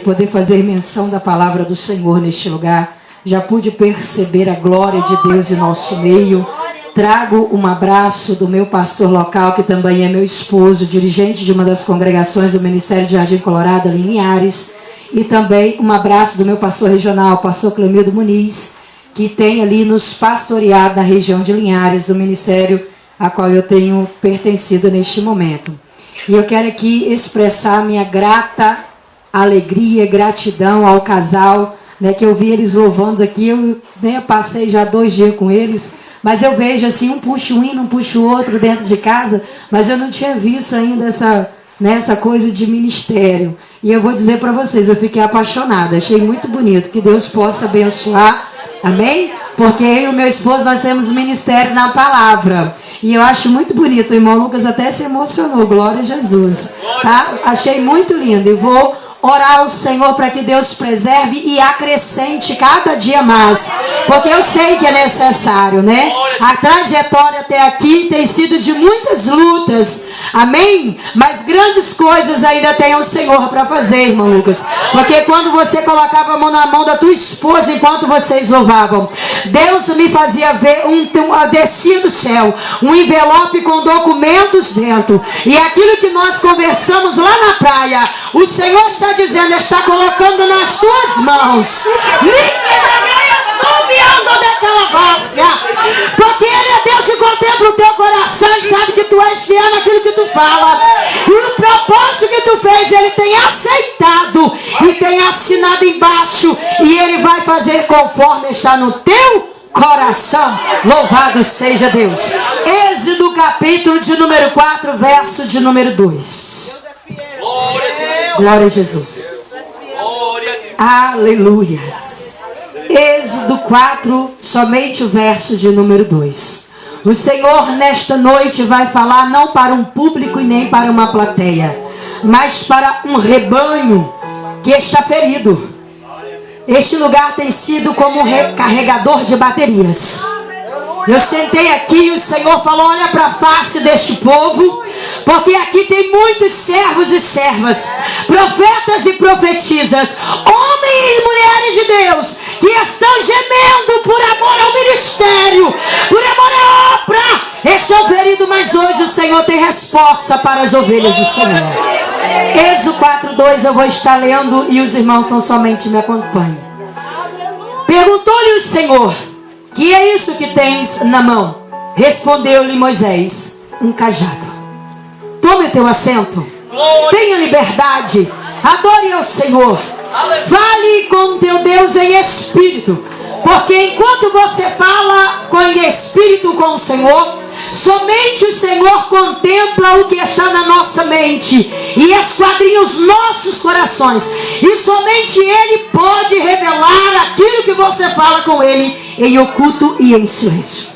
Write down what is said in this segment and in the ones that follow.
poder fazer menção da palavra do Senhor neste lugar. Já pude perceber a glória de Deus em nosso meio. Trago um abraço do meu pastor local, que também é meu esposo, dirigente de uma das congregações do Ministério de Jardim Colorado, ali em Linhares. E também um abraço do meu pastor regional, pastor Clemildo Muniz, que tem ali nos pastoreado na região de Linhares, do ministério a qual eu tenho pertencido neste momento. E eu quero aqui expressar minha grata alegria e gratidão ao casal, né, que eu vi eles louvando aqui. Eu passei já 2 dias com eles, mas eu vejo assim, um puxa um hino, um puxa o outro dentro de casa, mas eu não tinha visto ainda essa coisa de ministério. E eu vou dizer para vocês, eu fiquei apaixonada, achei muito bonito, que Deus possa abençoar, amém? Porque eu e o meu esposo, nós temos ministério na palavra. E eu acho muito bonito, o irmão Lucas até se emocionou, glória a Jesus. Tá? Achei muito lindo e vou orar ao Senhor para que Deus preserve e acrescente cada dia mais. Porque eu sei que é necessário, né? A trajetória até aqui tem sido de muitas lutas. Amém? Mas grandes coisas ainda tem o Senhor para fazer, irmão Lucas. Porque quando você colocava a mão na mão da tua esposa enquanto vocês louvavam, Deus me fazia ver descia do céu um envelope com documentos dentro. E aquilo que nós conversamos lá na praia, o Senhor está dizendo, está colocando nas tuas mãos. Porque Ele é Deus que contempla o teu coração e sabe que tu és fiel naquilo que tu fala. E o propósito que tu fez, Ele tem aceitado e tem assinado embaixo. E Ele vai fazer conforme está no teu coração. Louvado seja Deus. Êxodo capítulo de número 4, verso de número 2. Glória a Jesus. Aleluias. Êxodo 4, somente o verso de número 2. O Senhor nesta noite vai falar não para um público e nem para uma plateia, mas para um rebanho que está ferido. Este lugar tem sido como um recarregador de baterias. Eu sentei aqui e o Senhor falou, olha para a face deste povo, porque aqui tem muitos servos e servas, profetas e profetisas, homens e mulheres de Deus, que estão gemendo por amor ao ministério, por amor à obra, estão feridos, mas hoje o Senhor tem resposta para as ovelhas do Senhor. Êxodo 4:2 eu vou estar lendo e os irmãos não somente me acompanhem. Perguntou-lhe o Senhor, que é isso que tens na mão? Respondeu-lhe Moisés, um cajado. Tome o teu assento, tenha liberdade, adore ao Senhor, fale com teu Deus em espírito, porque enquanto você fala em espírito com o Senhor, somente o Senhor contempla o que está na nossa mente e esquadrinha os nossos corações, e somente Ele pode revelar aquilo que você fala com Ele em oculto e em silêncio.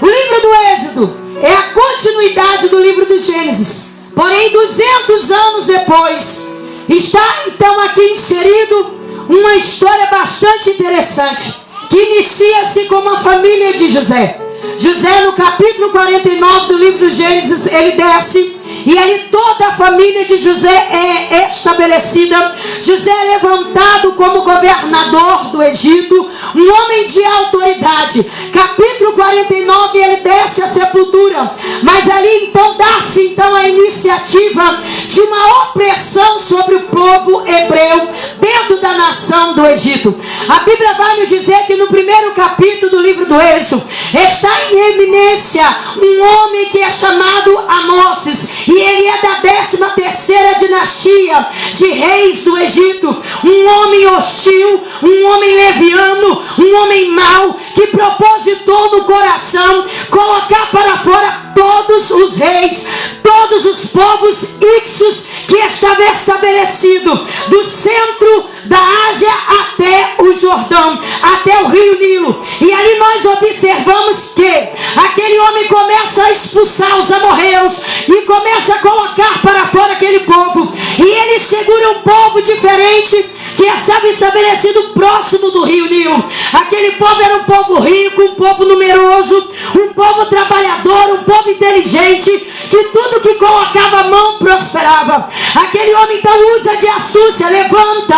O livro do Êxodo é a continuidade do livro do Gênesis, porém 200 anos depois está então aqui inserido uma história bastante interessante, que inicia-se com uma família de José. José, no capítulo 49 do livro do Gênesis, ele desce e ali toda a família de José é estabelecida. José é levantado como governador do Egito, um homem de autoridade. Capítulo 49, ele desce à sepultura, mas ali então dá-se a iniciativa de uma opressão sobre o povo hebreu dentro da nação do Egito. A Bíblia vai nos dizer que no primeiro capítulo do livro do Êxodo está em eminência um homem que é chamado Amós, e ele é da 13ª dinastia de reis do Egito, um homem hostil, um homem leviano, um homem mau, que propositou no coração colocar para fora todos os reis, todos os povos ixos que estavam estabelecidos do centro da Ásia até o Jordão, até o rio Nilo. E ali nós observamos que aquele homem começa a expulsar os amorreus e começa a colocar para fora aquele povo, e ele segura um povo diferente que estava estabelecido próximo do rio Nilo. Aquele povo era um povo rico, um povo numeroso, um povo trabalhador, um povo inteligente, que tudo que colocava a mão prosperava. Aquele homem então usa de astúcia, levanta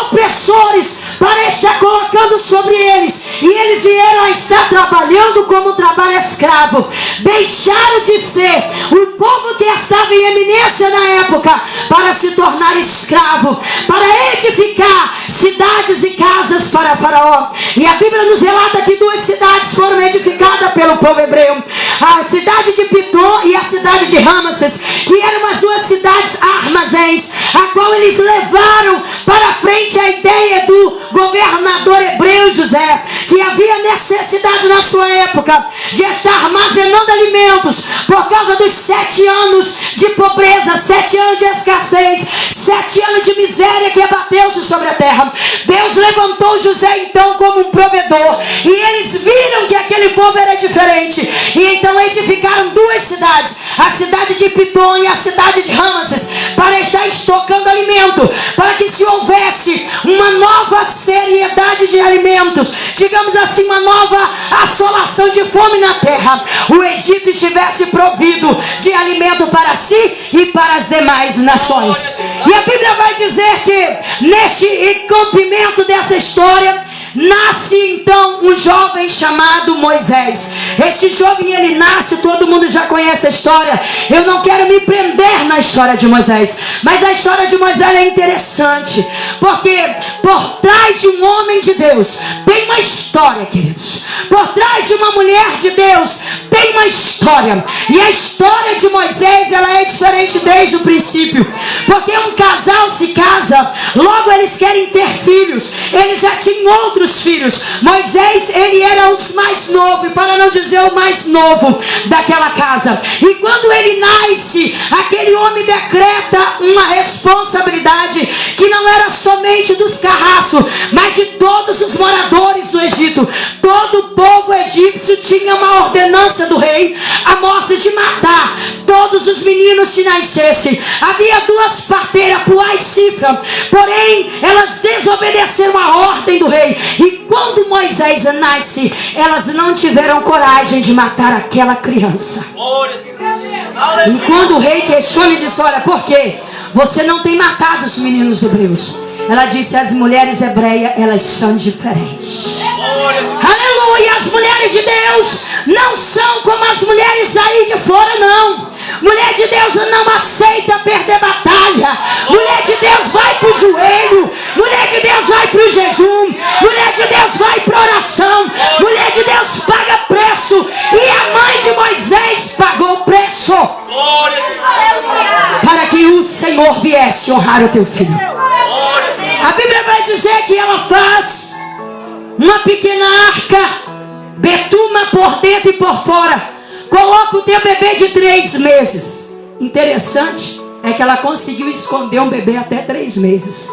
opressores para estar colocando sobre eles, e eles vieram a estar trabalhando como trabalho escravo. Deixaram de ser o povo que estava em eminência na época para se tornar escravo, para edificar cidades e casas para Faraó. E a Bíblia nos relata que 2 cidades foram edificadas pelo povo hebreu: a cidade de Pitom e a cidade de Ramses, que eram as 2 cidades armazéns, a qual eles levaram para frente a ideia do governador hebreu José, que havia necessidade na sua época de estar armazenando alimentos por causa dos 7 anos de pobreza, 7 anos de escassez, 7 anos de miséria que abateu-se sobre a terra. Deus levantou José então como um provedor, e eles viram que aquele povo era diferente, e então edificaram 2 cidades, a cidade de Pitom e a cidade de Ramses, para estar estocando alimento, para que se houvesse uma nova seriedade de alimentos, digamos assim, uma nova assolação de fome na terra, o Egito estivesse provido de alimento para si e para as demais nações. E a Bíblia vai dizer que neste encampamento dessa história nasce então um jovem chamado Moisés. Este jovem, ele nasce, todo mundo já conhece a história. Eu não quero me prender na história de Moisés, mas a história de Moisés é interessante, porque por trás de um homem de Deus tem uma história, queridos. Por trás de uma mulher de Deus tem uma história. E a história de Moisés, ela é diferente desde o princípio, porque um casal se casa, logo eles querem ter filhos. Eles já tinham outros filhos. Moisés, ele era um dos mais novos, para não dizer o mais novo daquela casa. E quando ele nasce, aquele homem decreta uma responsabilidade que não era somente dos carrascos, mas de todos os moradores do Egito. Todo o povo egípcio tinha uma ordenança do rei, a morte de matar todos os meninos que nascessem. Havia 2 parteiras, Puá e Cifra, porém elas desobedeceram a ordem do rei, e quando Moisés nasce, elas não tiveram coragem de matar aquela criança. E quando o rei questiona e disse: olha, por quê? Você não tem matado os meninos hebreus. Ela disse: as mulheres hebreias, elas são diferentes. Aleluia! As mulheres de Deus não são como as mulheres daí de fora, não. Mulher de Deus não aceita perder batalha. Mulher de Deus vai para o joelho. Mulher de Deus vai para o jejum. Mulher de Deus vai para a oração. Mulher de Deus paga preço. E a mãe de Moisés pagou o preço para que o Senhor viesse honrar o teu filho. A Bíblia vai dizer que ela faz uma pequena arca, betuma por dentro e por fora, coloca o teu bebê de 3 meses. Interessante é que ela conseguiu esconder um bebê até 3 meses.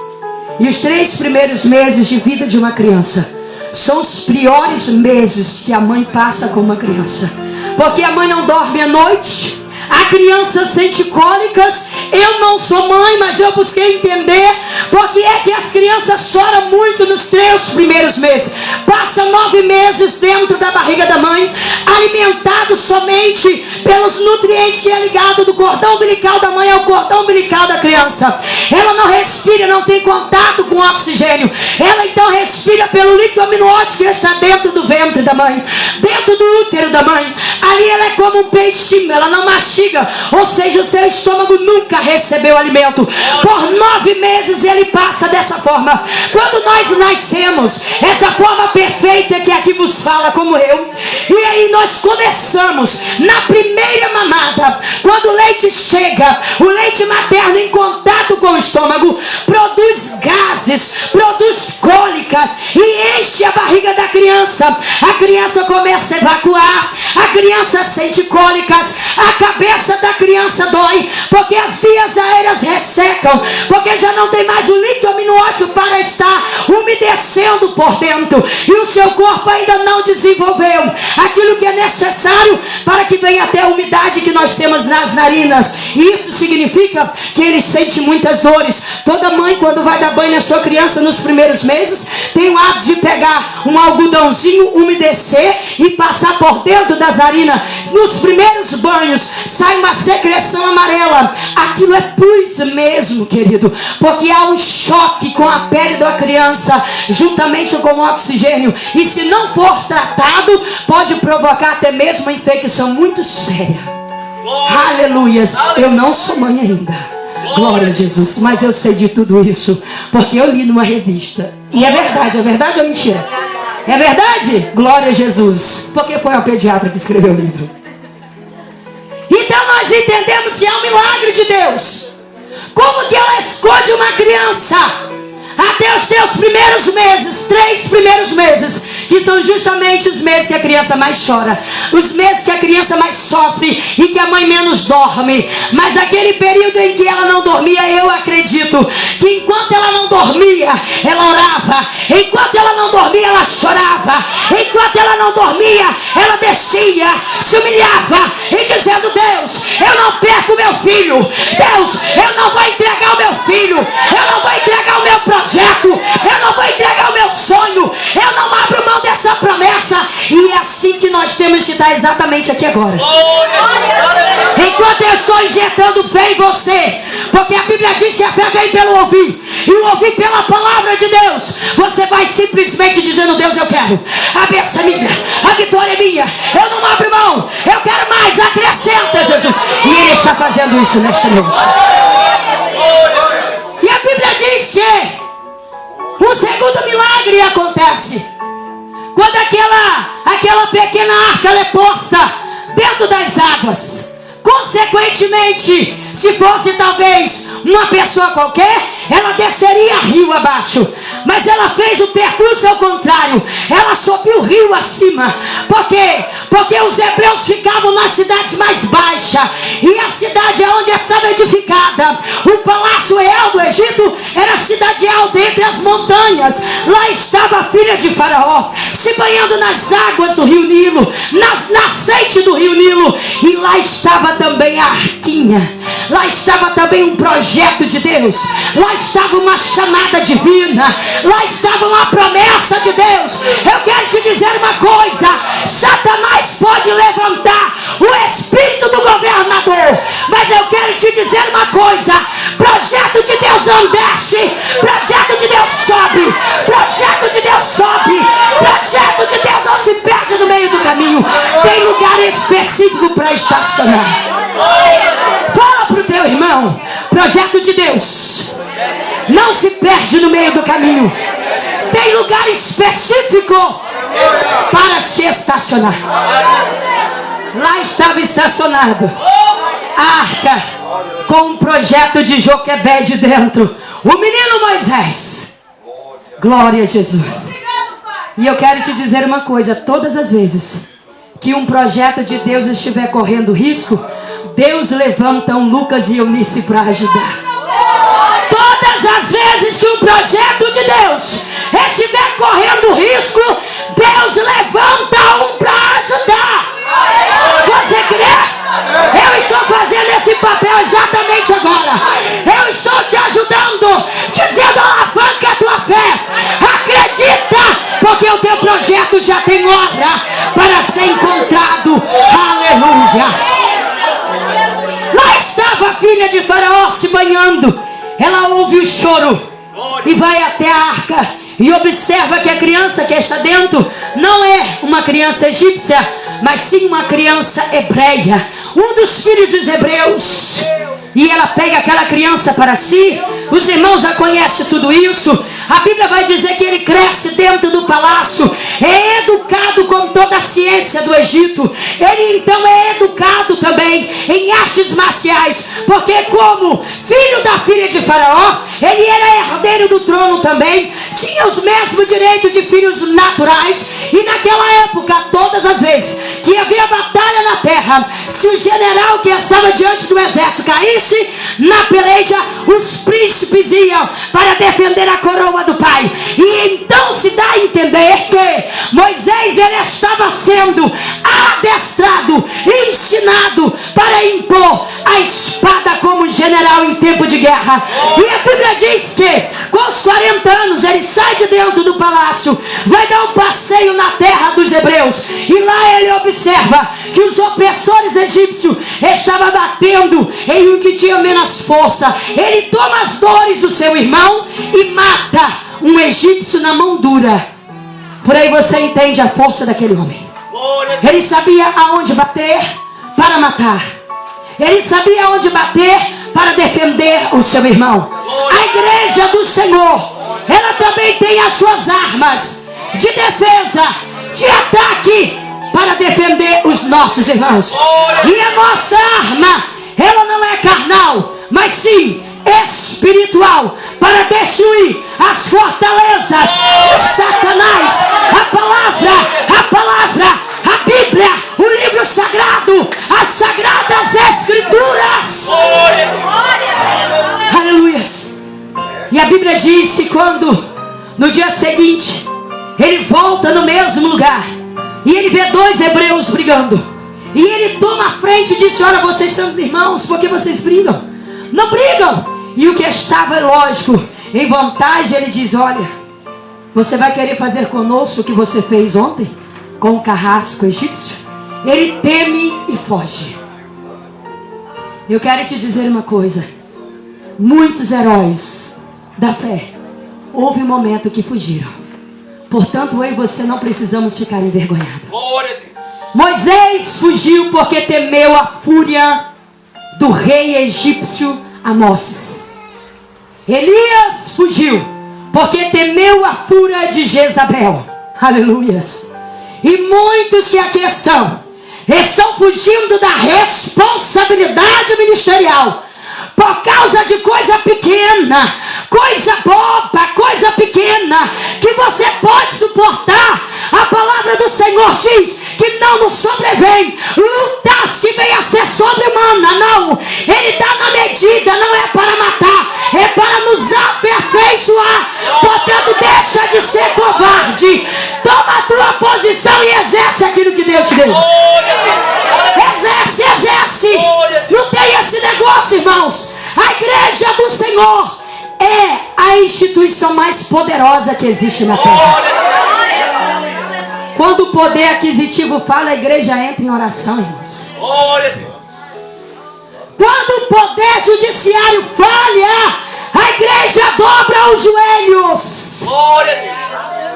E os 3 primeiros meses de vida de uma criança são os piores meses que a mãe passa com uma criança, porque a mãe não dorme à noite. A criança sente cólicas. Eu não sou mãe, mas eu busquei entender porque é que as crianças choram muito nos 3 primeiros meses. Passa 9 meses dentro da barriga da mãe, alimentado somente pelos nutrientes que é ligado do cordão umbilical da mãe ao cordão umbilical da criança. Ela não respira, não tem contato com oxigênio. Ela então respira pelo líquido amniótico que está dentro do ventre da mãe, dentro do útero da mãe. Ali ela é como um peixinho, ela não mastiga, ou seja, o seu estômago nunca recebeu alimento. Por 9 meses ele passa dessa forma. Quando nós nascemos, essa forma perfeita que aqui vos fala como eu, e aí nós começamos na primeira mamada. Quando o leite chega, o leite materno em contato com o estômago produz gases, produz cólicas e enche a barriga da criança. A criança começa a evacuar, a criança sente cólicas, a cabeça da criança dói, porque as vias aéreas ressecam, porque já não tem mais o líquido amniótico relógio para estar umedecendo por dentro, e o seu corpo ainda não desenvolveu aquilo que é necessário para que venha até a umidade que nós temos nas narinas. E isso significa que ele sente muitas dores. Toda mãe, quando vai dar banho na sua criança nos primeiros meses, tem o hábito de pegar um algodãozinho, umedecer e passar por dentro das narinas. Nos primeiros banhos sai uma secreção amarela. Aquilo é pus mesmo, querido, porque há um choque com a pele da criança juntamente com o oxigênio, e se não for tratado pode provocar até mesmo uma infecção muito séria. Aleluias. Eu não sou mãe ainda, glória a Jesus, mas eu sei de tudo isso porque eu li numa revista. E é verdade ou mentira? É verdade? Glória a Jesus, porque foi a pediatra que escreveu o livro. Então nós entendemos que é um milagre de Deus. Como que ela esconde uma criança até os teus primeiros meses, 3 primeiros meses, que são justamente os meses que a criança mais chora, os meses que a criança mais sofre e que a mãe menos dorme. Mas aquele período em que ela não dormia, eu acredito que enquanto ela não dormia, ela orava, enquanto ela não dormia, ela chorava, enquanto ela não dormia, ela descia, se humilhava e dizendo: Deus, eu não perco meu filho, Deus, eu não vou entregar o meu filho, eu não vou entregar o meu projeto, eu não vou entregar o meu sonho, eu não abro mão dessa promessa. E é assim que nós temos que estar exatamente aqui agora. Enquanto eu estou injetando fé em você, porque a Bíblia diz que a fé vem pelo ouvir, e o ouvir pela palavra de Deus, você vai simplesmente dizendo: Deus, eu quero, a bênção é minha, a vitória é minha, eu não abro mão, eu quero mais, acrescenta, Jesus. E Ele está fazendo isso nesta noite. E a Bíblia diz que o segundo milagre acontece quando aquela pequena arca ela é posta dentro das águas. Consequentemente, se fosse talvez uma pessoa qualquer, ela desceria rio abaixo. Mas ela fez o percurso ao contrário. Ela subiu o rio acima. Por quê? Porque os hebreus ficavam nas cidades mais baixas. E a cidade onde estava edificada, o palácio real do Egito, era a cidade alta entre as montanhas. Lá estava a filha de Faraó, se banhando nas águas do rio Nilo, nas nascentes do rio Nilo. E lá estava também a arquinha. Lá estava também um projeto de Deus. Lá estava uma chamada divina. Lá estava uma promessa de Deus. Eu quero te dizer uma coisa: Satanás pode levantar o espírito do governador, mas eu quero te dizer uma coisa: projeto de Deus não desce, projeto de Deus sobe, projeto de Deus sobe, projeto de Deus não se perde no meio do caminho. Tem lugar específico para estacionar. Fala pro teu irmão: projeto de Deus não se perde no meio do caminho. Tem lugar específico para se estacionar. Lá estava estacionado a arca com um projeto de Joquebede dentro. O menino Moisés. Glória a Jesus. E eu quero te dizer uma coisa: todas as vezes que um projeto de Deus estiver correndo risco, Deus levanta um Lucas e Eunice para ajudar. Todas as vezes que um projeto de Deus estiver correndo risco, Deus levanta um para ajudar. Você crê? Eu estou fazendo esse papel exatamente agora. Eu estou te ajudando, dizendo: alavanca a tua fé, acredita, porque o teu projeto já tem hora para ser encontrado. Aleluia. Lá estava a filha de Faraó se banhando. Ela ouve o choro e vai até a arca e observa que a criança que está dentro não é uma criança egípcia, mas sim uma criança hebreia, um dos filhos dos hebreus. E ela pega aquela criança para si. Os irmãos já conhecem tudo isso. A Bíblia vai dizer que ele cresce dentro do palácio, é educado com toda a ciência do Egito. Ele então é educado também em artes marciais, porque como filho da filha de Faraó, ele era herdeiro do trono também, tinha os mesmos direitos de filhos naturais. E naquela época, todas as vezes que havia batalha na terra, se o general que estava diante do exército caísse na peleja, os príncipes iam para defender a coroa vai. E então se dá a entender que Moisés ele estava sendo adestrado, ensinado para impor a espada como um general em tempo de guerra. E a Bíblia diz que com os 40 anos ele sai de dentro do palácio, vai dar um passeio na terra dos hebreus, e lá ele observa que os opressores egípcios estavam batendo em um que tinha menos força. Ele toma as dores do seu irmão e mata um egípcio na mão dura. Por aí você entende a força daquele homem. Ele sabia aonde bater para matar. Ele sabia aonde bater para defender o seu irmão. A igreja do Senhor, ela também tem as suas armas de defesa, de ataque, para defender os nossos irmãos. E a nossa arma, ela não é carnal, mas sim espiritual, para destruir as fortalezas de Satanás. A palavra, a Bíblia, o livro sagrado, as sagradas escrituras. Aleluias. E a Bíblia diz que quando no dia seguinte ele volta no mesmo lugar e ele vê dois hebreus brigando, e ele toma a frente e diz: olha, vocês são os irmãos, por que vocês brigam? Não brigam. E o que estava, lógico, em vantagem, ele diz: olha, você vai querer fazer conosco o que você fez ontem com o carrasco egípcio? Ele teme e foge. Eu quero te dizer uma coisa: muitos heróis da fé, houve um momento que fugiram. Portanto, eu e você não precisamos ficar envergonhados. Moisés fugiu porque temeu a fúria do rei egípcio Amós. Elias fugiu porque temeu a fúria de Jezabel. Aleluias. E muitos que aqui estão fugindo da responsabilidade ministerial por causa de coisa pequena, coisa boba, coisa pequena, que você pode suportar. A palavra do Senhor diz que não nos sobrevém lutas que venham a ser sobre-humana, não. Ele dá na medida, não é para matar, é para nos aperfeiçoar. Portanto, deixa de ser covarde, toma a tua posição e exerce aquilo que Deus te deu. Exerce. Não tem esse negócio, irmãos. A igreja do Senhor é a instituição mais poderosa que existe na terra. Quando o poder aquisitivo fala, a igreja entra em oração, irmãos. Quando o poder judiciário falha, a igreja dobra os joelhos.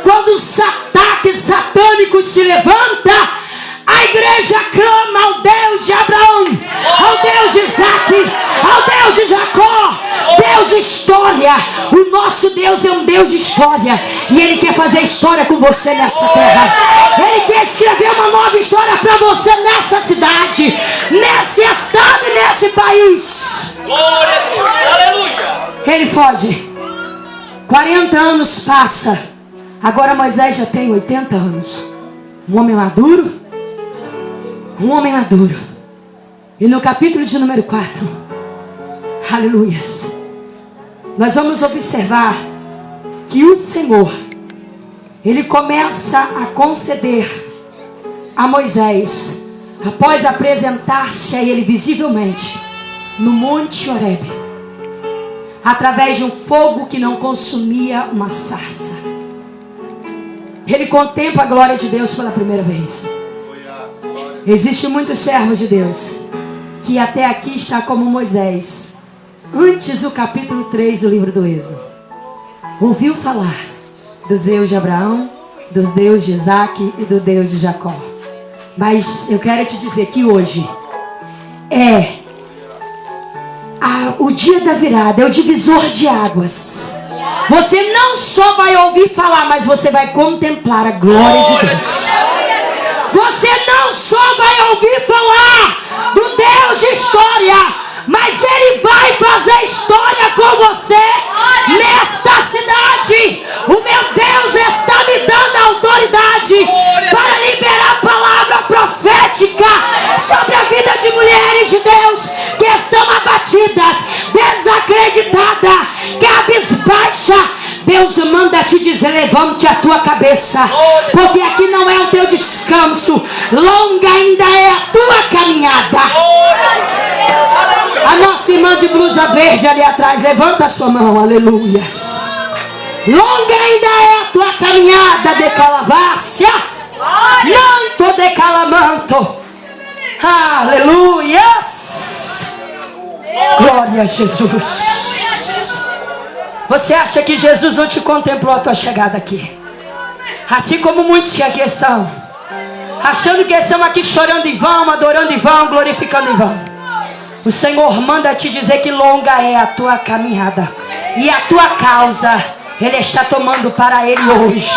Quando os ataques satânicos se levantam, a igreja clama ao Deus de Abraão, ao Deus de Isaac, ao Deus de Jacó, Deus de história. O nosso Deus é um Deus de história, e Ele quer fazer história com você nessa terra. Ele quer escrever uma nova história para você nessa cidade, nesse estado e nesse país. Aleluia. Ele foge. 40 anos passa. Agora Moisés já tem 80 anos. Um homem maduro. E no capítulo de número 4, aleluias, nós vamos observar que o Senhor, Ele começa a conceder a Moisés, após apresentar-se a ele visivelmente no monte Horebe, através de um fogo que não consumia uma sarça. Ele contempla a glória de Deus pela primeira vez. Existem muitos servos de Deus que até aqui está como Moisés, antes do capítulo 3 do livro do Êxodo. Ouviu falar do Deus de Abraão, do Deus de Isaac e do Deus de Jacó. Mas eu quero te dizer que hoje é o dia da virada, é o divisor de águas. Você não só vai ouvir falar, mas você vai contemplar a glória de Deus. Você não só vai ouvir falar do Deus de história, mas Ele vai fazer história com você nesta cidade. O meu Deus está me dando autoridade para liberar a palavra profética sobre a vida de mulheres de Deus que estão abatidas, desacreditadas, cabisbaixa, Deus manda te dizer: levante a tua cabeça, porque aqui não é o teu descanso, longa ainda é a tua caminhada. A nossa irmã de blusa verde ali atrás, levanta a sua mão, aleluias. Longa ainda é a tua caminhada, de calavácia, manto de calamanto, aleluias. Glória a Jesus. Você acha que Jesus não te contemplou a tua chegada aqui? Assim como muitos que aqui estão, achando que estão aqui chorando em vão, adorando em vão, glorificando em vão. O Senhor manda te dizer que longa é a tua caminhada, e a tua causa Ele está tomando para Ele hoje.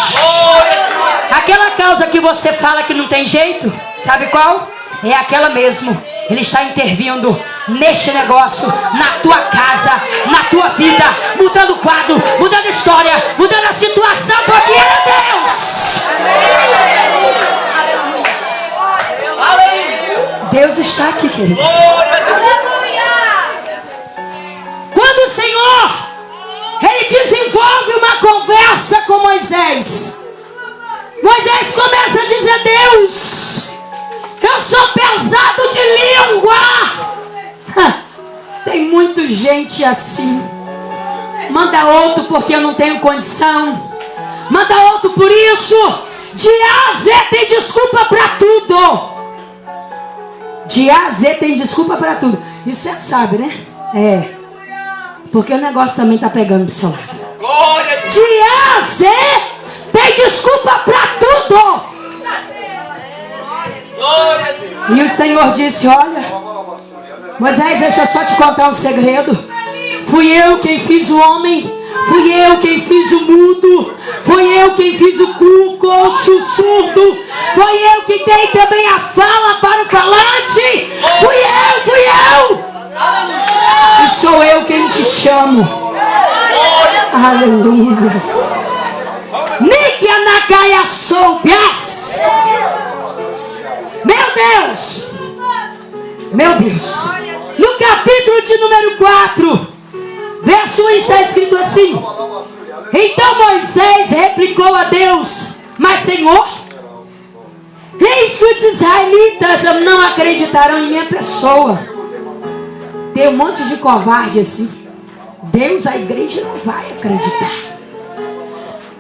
Aquela causa que você fala que não tem jeito, sabe qual? É aquela mesmo. Ele está intervindo neste negócio, na tua casa, na tua vida, mudando o quadro, mudando a história, mudando a situação, porque Ele é Deus. Deus está aqui, querido. Quando o Senhor, Ele desenvolve uma conversa com Moisés, Moisés começa a dizer: Deus, eu sou pesado de língua. Tem muita gente assim. Manda outro porque eu não tenho condição. Manda outro por isso. De A a Z tem desculpa para tudo. De A a Z tem desculpa para tudo. Isso você sabe, né? É. Porque o negócio também está pegando pro seu lado. De A a Z tem desculpa para tudo. E o Senhor disse: olha, Moisés, deixa eu só te contar um segredo. Fui eu quem fiz o homem, fui eu quem fiz o mudo, fui eu quem fiz o coxo, o surdo, fui eu que dei também a fala para o falante. Fui eu. E sou eu quem te chamo. Aleluia. Nikia Nagaya Soubias. Meu Deus, no capítulo de número 4, verso 1 está escrito assim: então Moisés replicou a Deus: mas Senhor, eis que os israelitas não acreditaram em minha pessoa. Tem um monte de covarde assim. Deus, a igreja não vai acreditar,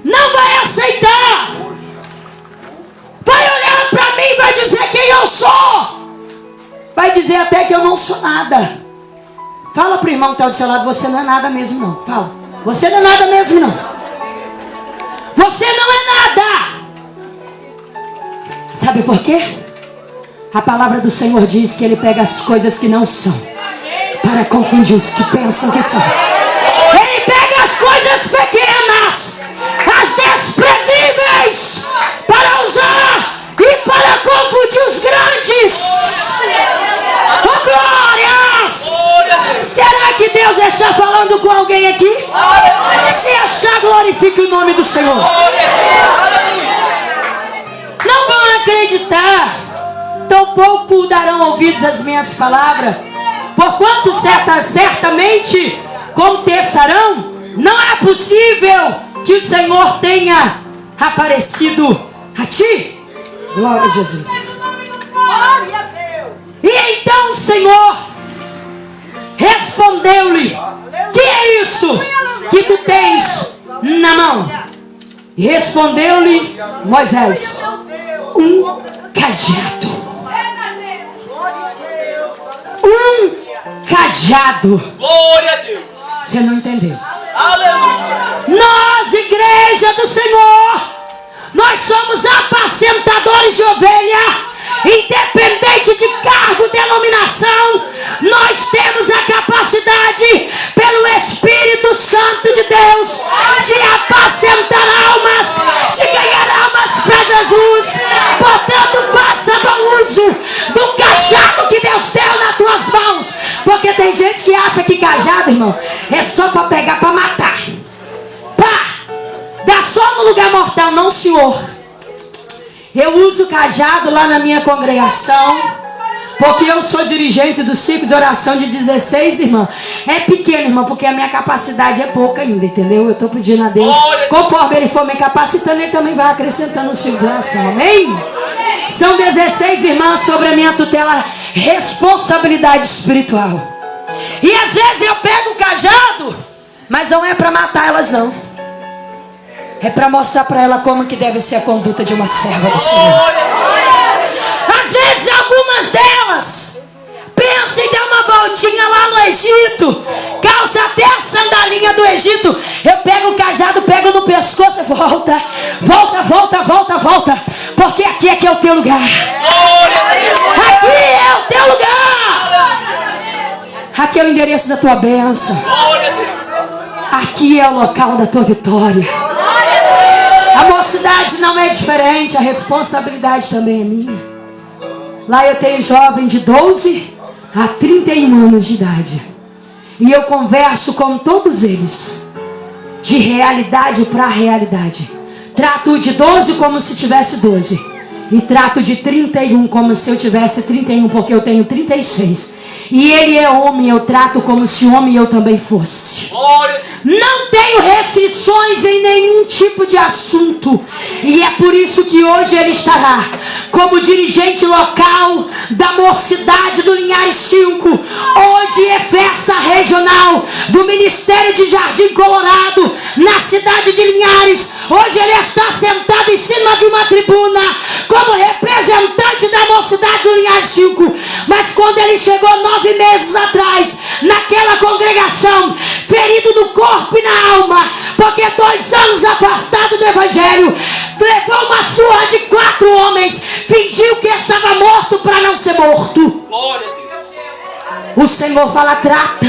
não vai aceitar, vai olhar para mim e vai dizer quem eu sou. Vai dizer até que eu não sou nada. Fala para o irmão que está do seu lado: você não é nada mesmo não. Fala: você não é nada mesmo não. Você não é nada. Sabe por quê? A palavra do Senhor diz que Ele pega as coisas que não são para confundir os que pensam que são. Ele pega as coisas pequenas, as desprezíveis, para usar e para confundir os grandes. Oh, glórias! Será que Deus está falando com alguém aqui? Se achar, glorifique o nome do Senhor. Não vão acreditar, tampouco darão ouvidos às minhas palavras, porquanto certamente contestarão. Não é possível que o Senhor tenha aparecido a ti. Glória a Jesus. Glória a Deus. E então o Senhor respondeu-lhe: que é isso que tu tens na mão? E respondeu-lhe Moisés: um cajado. Um cajado. Glória a Deus. Você não entendeu? Aleluia. Nós, igreja do Senhor, nós somos apacentadores de ovelha. Independente de cargo, denominação, nós temos a capacidade, pelo Espírito Santo de Deus, de apacentar almas, de ganhar almas para Jesus. Portanto, faça bom uso do cajado que Deus deu nas tuas mãos. Porque tem gente que acha que cajado, irmão, é só para pegar, para matar. Pá! Dá só no lugar mortal. Não, senhor. Eu uso cajado lá na minha congregação Porque eu sou dirigente do ciclo de oração de 16, irmã. É pequeno, irmã, porque a minha capacidade é pouca ainda, entendeu? Eu estou pedindo a Deus, conforme Ele for me capacitando, Ele também vai acrescentando o ciclo de oração, amém? São 16 irmãs sobre a minha tutela, responsabilidade espiritual. E às vezes eu pego o cajado, mas não é para matar elas não. É para mostrar para ela como que deve ser a conduta de uma serva do Senhor. Às vezes algumas delas pensam em dar uma voltinha lá no Egito, calça até a sandalinha do Egito. Eu pego o cajado, pego no pescoço e volta, porque aqui é que é o teu lugar. Aqui é o teu lugar. Aqui é o endereço da tua bênção. Aqui é o local da tua vitória. A mocidade não é diferente, a responsabilidade também é minha. Lá eu tenho jovem de 12 a 31 anos de idade. E eu converso com todos eles, de realidade para realidade. Trato o de 12 como se tivesse 12. E trato de 31 como se eu tivesse 31, porque eu tenho 36. E ele é homem, eu trato como se homem eu também fosse. Não tenho restrições em nenhum tipo de assunto. E é por isso que hoje ele estará como dirigente local da mocidade do Linhares 5. Hoje é festa regional do Ministério de Jardim Colorado, na cidade de Linhares. Hoje ele está sentado em cima de uma tribuna como representante da mocidade do Linhares 5. Mas quando ele chegou 9 meses atrás naquela congregação, ferido no corpo e na alma, porque 2 anos afastado do evangelho, levou uma surra de 4 homens, fingiu que estava morto para não ser morto. O Senhor fala: trata,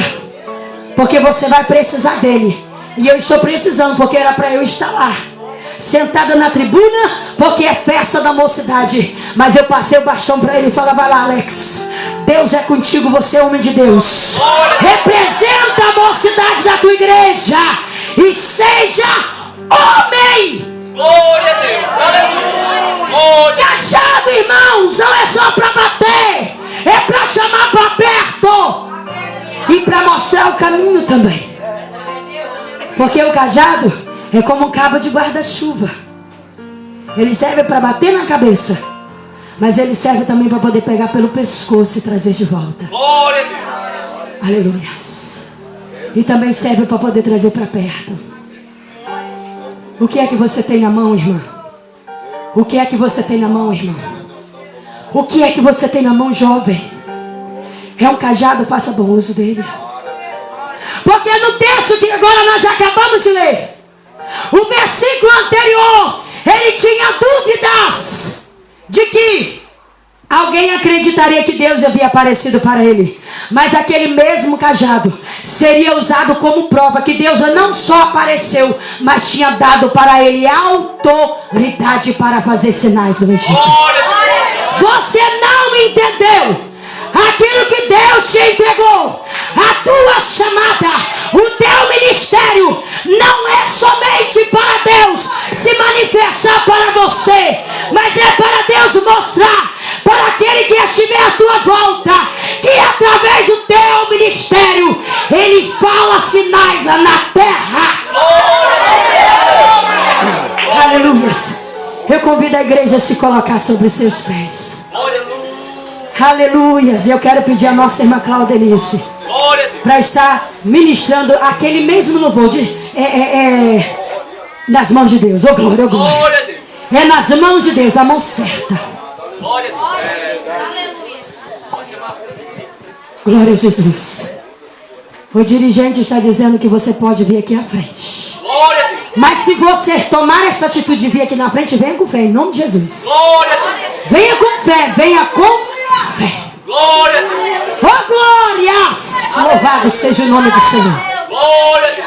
porque você vai precisar dele. E eu estou precisando, porque era para eu estar lá, sentada na tribuna, porque é festa da mocidade. Mas eu passei o bastão para ele e falei: vai lá, Alex, Deus é contigo, você é homem de Deus. Representa a mocidade da tua igreja e seja homem. Glória a Deus. Aleluia. Cajado, irmãos, não é só para bater, é para chamar para perto e para mostrar o caminho também. Porque o cajado é como um cabo de guarda-chuva. Ele serve para bater na cabeça, mas ele serve também para poder pegar pelo pescoço e trazer de volta. Glória a Deus. Aleluia. E também serve para poder trazer para perto. O que é que você tem na mão, irmã? O que é que você tem na mão, irmão? O que é que você tem na mão, jovem? É um cajado, faça bom uso dele. Porque no texto que agora nós acabamos de ler, o versículo anterior, ele tinha dúvidas de que alguém acreditaria que Deus havia aparecido para ele. Mas aquele mesmo cajado seria usado como prova que Deus não só apareceu, mas tinha dado para ele autoridade para fazer sinais no Egito. Você não entendeu aquilo que Deus te entregou. A tua chamada, o teu ministério não é somente para Deus se manifestar para você, mas é para Deus mostrar para aquele que estiver à tua volta que através do teu ministério Ele fala sinais na terra. Aleluia. Eu convido a igreja a se colocar sobre os seus pés. Aleluias. Eu quero pedir a nossa irmã Claudelice para estar ministrando aquele mesmo louvor nas mãos de Deus. Oh glória, oh glória. É nas mãos de Deus, a mão certa. Glória a Jesus. O dirigente está dizendo que você pode vir aqui à frente. Mas se você tomar essa atitude de vir aqui na frente, venha com fé, em nome de Jesus. Venha com fé, venha com fé. Glória a Deus. Oh glórias! Louvado seja o nome do Senhor. Glória a Deus.